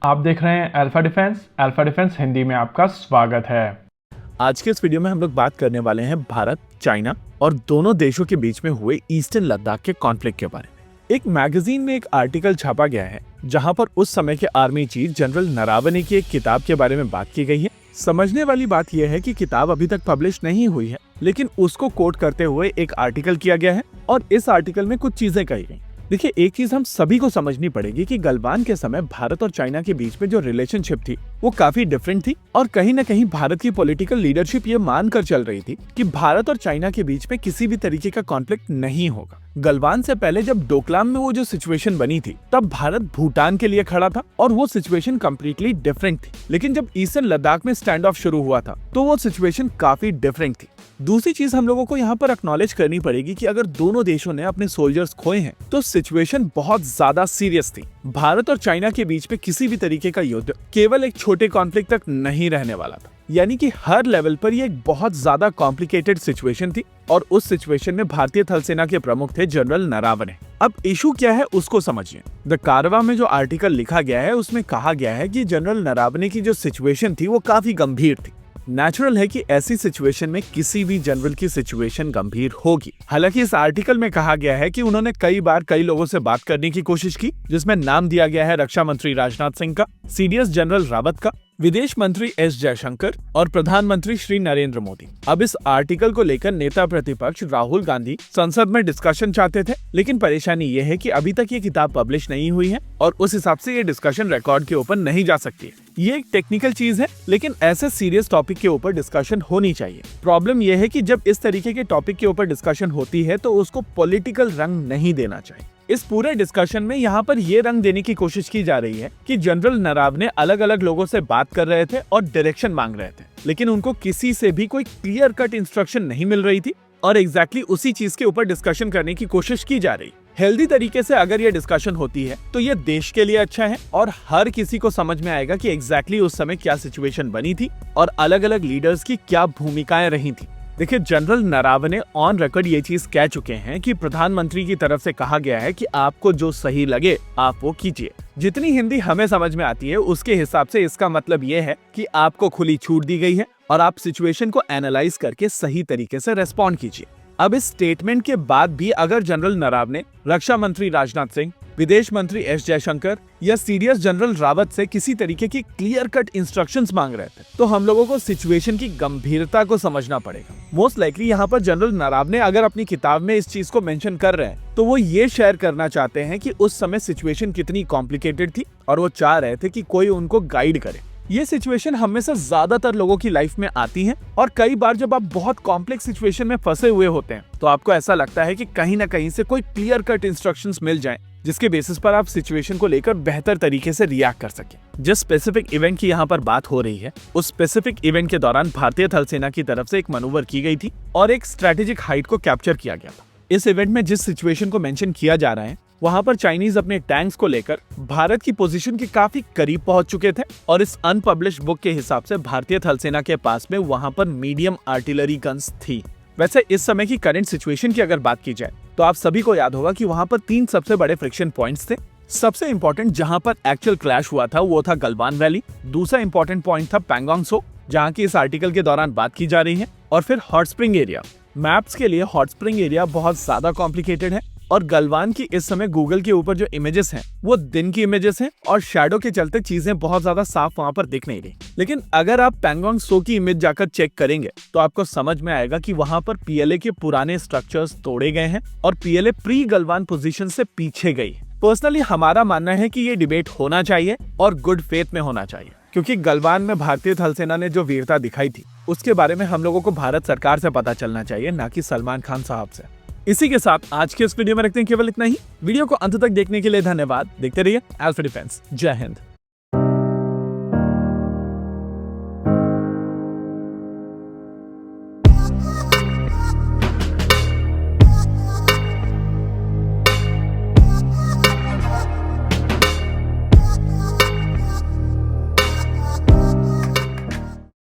आप देख रहे हैं अल्फा डिफेंस हिंदी में आपका स्वागत है। आज के इस वीडियो में हम लोग बात करने वाले हैं भारत, चाइना और दोनों देशों के बीच में हुए ईस्टर्न लद्दाख के कॉन्फ्लिक्ट के बारे में। एक मैगजीन में एक आर्टिकल छापा गया है जहां पर उस समय के आर्मी चीफ जनरल नरावने की एक किताब के बारे में बात की गई है। समझने वाली बात यह है कि किताब अभी तक पब्लिश नहीं हुई है, लेकिन उसको कोट करते हुए एक आर्टिकल किया गया है और इस आर्टिकल में कुछ चीजें कही गई। देखिए, एक चीज हम सभी को समझनी पड़ेगी कि गलवान के समय भारत और चाइना के बीच में जो रिलेशनशिप थी वो काफी डिफरेंट थी और कहीं न कहीं भारत की पॉलिटिकल लीडरशिप ये मानकर चल रही थी कि भारत और चाइना के बीच में किसी भी तरीके का कॉन्फ्लिक्ट नहीं होगा। गलवान से पहले जब डोकलाम में वो जो सिचुएशन बनी थी तब भारत भूटान के लिए खड़ा था और वो सिचुएशन कम्प्लीटली डिफरेंट थी। लेकिन जब ईस्टर्न लद्दाख में स्टैंड ऑफ शुरू हुआ था तो वो सिचुएशन काफी डिफरेंट थी। दूसरी चीज हम लोगों को यहाँ पर एक्नॉलेज करनी पड़ेगी कि अगर दोनों देशों ने अपने सोल्जर्स खोए हैं तो सिचुएशन बहुत ज्यादा सीरियस थी। भारत और चाइना के बीच में किसी भी तरीके का युद्ध केवल एक छोटे कॉन्फ्लिक्ट तक नहीं रहने वाला था, यानी कि हर लेवल पर ये एक बहुत ज्यादा कॉम्प्लिकेटेड सिचुएशन थी और उस सिचुएशन में भारतीय थल सेना के प्रमुख थे जनरल नरावने। अब इशू क्या है उसको समझिए। द कारवा में जो आर्टिकल लिखा गया है उसमें कहा गया है कि जनरल नरावने की जो सिचुएशन थी वो काफी गंभीर थी। नेचुरल है कि ऐसी सिचुएशन में किसी भी जनरल की सिचुएशन गंभीर होगी। हालांकि इस आर्टिकल में कहा गया है कि उन्होंने कई बार कई लोगों से बात करने की कोशिश की, जिसमें नाम दिया गया है रक्षा मंत्री राजनाथ सिंह का, सीडीएस जनरल रावत का, विदेश मंत्री एस जयशंकर और प्रधानमंत्री श्री नरेंद्र मोदी। अब इस आर्टिकल को लेकर नेता प्रतिपक्ष राहुल गांधी संसद में डिस्कशन चाहते थे, लेकिन परेशानी ये है कि अभी तक ये किताब पब्लिश नहीं हुई है और उस हिसाब से ये डिस्कशन रिकॉर्ड के ऊपर नहीं जा सकती है। ये एक टेक्निकल चीज है, लेकिन ऐसे सीरियस टॉपिक के ऊपर डिस्कशन होनी चाहिए। प्रॉब्लम यह है कि जब इस तरीके के टॉपिक के ऊपर डिस्कशन होती है तो उसको पॉलिटिकल रंग नहीं देना चाहिए। इस पूरे डिस्कशन में यहाँ पर ये रंग देने की कोशिश की जा रही है कि जनरल नरावने अलग अलग लोगों से बात कर रहे थे और डायरेक्शन मांग रहे थे, लेकिन उनको किसी से भी कोई क्लियर कट इंस्ट्रक्शन नहीं मिल रही थी और एग्जैक्टली उसी चीज के ऊपर डिस्कशन करने की कोशिश की जा रही। हेल्दी तरीके से अगर ये डिस्कशन होती है तो ये देश के लिए अच्छा है और हर किसी को समझ में आएगा कि एग्जैक्टली उस समय क्या सिचुएशन बनी थी और अलग अलग लीडर्स की क्या भूमिकाएं रही थी। देखिए, जनरल नरावने ऑन रिकॉर्ड ये चीज कह चुके हैं कि प्रधानमंत्री की तरफ से कहा गया है कि आपको जो सही लगे आप वो कीजिए। जितनी हिंदी हमें समझ में आती है उसके हिसाब से इसका मतलब ये है कि आपको खुली छूट दी गई है और आप सिचुएशन को एनालाइज करके सही तरीके से रेस्पॉन्ड कीजिए। अब इस स्टेटमेंट के बाद भी अगर जनरल नरावने रक्षा मंत्री राजनाथ सिंह, विदेश मंत्री एस जयशंकर या सीडीएस जनरल रावत से किसी तरीके की क्लियर कट इंस्ट्रक्शंस मांग रहे थे तो हम लोगों को सिचुएशन की गंभीरता को समझना पड़ेगा। मोस्ट लाइकली यहाँ पर जनरल नरावने अगर अपनी किताब में इस चीज को मेंशन कर रहे हैं तो वो ये शेयर करना चाहते हैं कि उस समय सिचुएशन कितनी कॉम्प्लिकेटेड थी और वो चाह रहे थे कि कोई उनको गाइड करे। ये सिचुएशन हमेशा ज्यादातर लोगों की लाइफ में आती है और कई बार जब आप बहुत कॉम्प्लेक्स सिचुएशन में फंसे हुए होते हैं तो आपको ऐसा लगता है कि कहीं ना कहीं से कोई क्लियर कट इंस्ट्रक्शंस मिल जाएं जिसके बेसिस पर आप सिचुएशन को लेकर बेहतर तरीके से रिएक्ट कर सकें। जिस स्पेसिफिक इवेंट की यहाँ पर बात हो रही है उस स्पेसिफिक इवेंट के दौरान भारतीय थल सेना की तरफ से एक मनूवर की गई थी और एक स्ट्रेटेजिक हाइट को कैप्चर किया गया था। इस इवेंट में जिस सिचुएशन को मेंशन किया जा रहा है वहां पर चाइनीज अपने टैंक्स को लेकर भारत की पोजीशन के काफी करीब पहुंच चुके थे और इस अनपब्लिश्ड बुक के हिसाब से भारतीय थल सेना के पास में वहां पर मीडियम आर्टिलरी गन्स थी। वैसे इस समय की करंट सिचुएशन की अगर बात की जाए तो आप सभी को याद होगा कि वहां पर 3 सबसे बड़े फ्रिक्शन पॉइंट्स थे। सबसे इंपॉर्टेंट जहां पर एक्चुअल क्लैश हुआ था वो था गलवान वैली। दूसरा इंपॉर्टेंट पॉइंट था पैंगोंग त्सो जहां की इस आर्टिकल के दौरान बात की जा रही है, और फिर हॉट स्प्रिंग एरिया। मैप्स के लिए हॉट स्प्रिंग एरिया बहुत ज्यादा कॉम्प्लिकेटेड है और गलवान की इस समय गूगल के ऊपर जो इमेजेस हैं वो दिन की इमेजेस हैं और शैडो के चलते चीजें बहुत ज्यादा साफ वहां पर दिख नहीं रही। लेकिन अगर आप पैंगोंग त्सो की इमेज जाकर चेक करेंगे तो आपको समझ में आएगा कि वहां पर पीएलए के पुराने स्ट्रक्चर्स तोड़े गए हैं और पीएलए प्री गलवान पोजीशन से पीछे गई। पर्सनली हमारा मानना है कि ये डिबेट होना चाहिए और गुड फेथ में होना चाहिए, क्योंकि गलवान में भारतीय थल सेना ने जो वीरता दिखाई थी उसके बारे में हम लोगों को भारत सरकार से पता चलना चाहिए, ना कि सलमान खान साहब से। इसी के साथ आज के इस वीडियो में रखते हैं केवल इतना ही। वीडियो को अंत तक देखने के लिए धन्यवाद। देखते रहिए अल्फा डिफेंस। जय हिंद।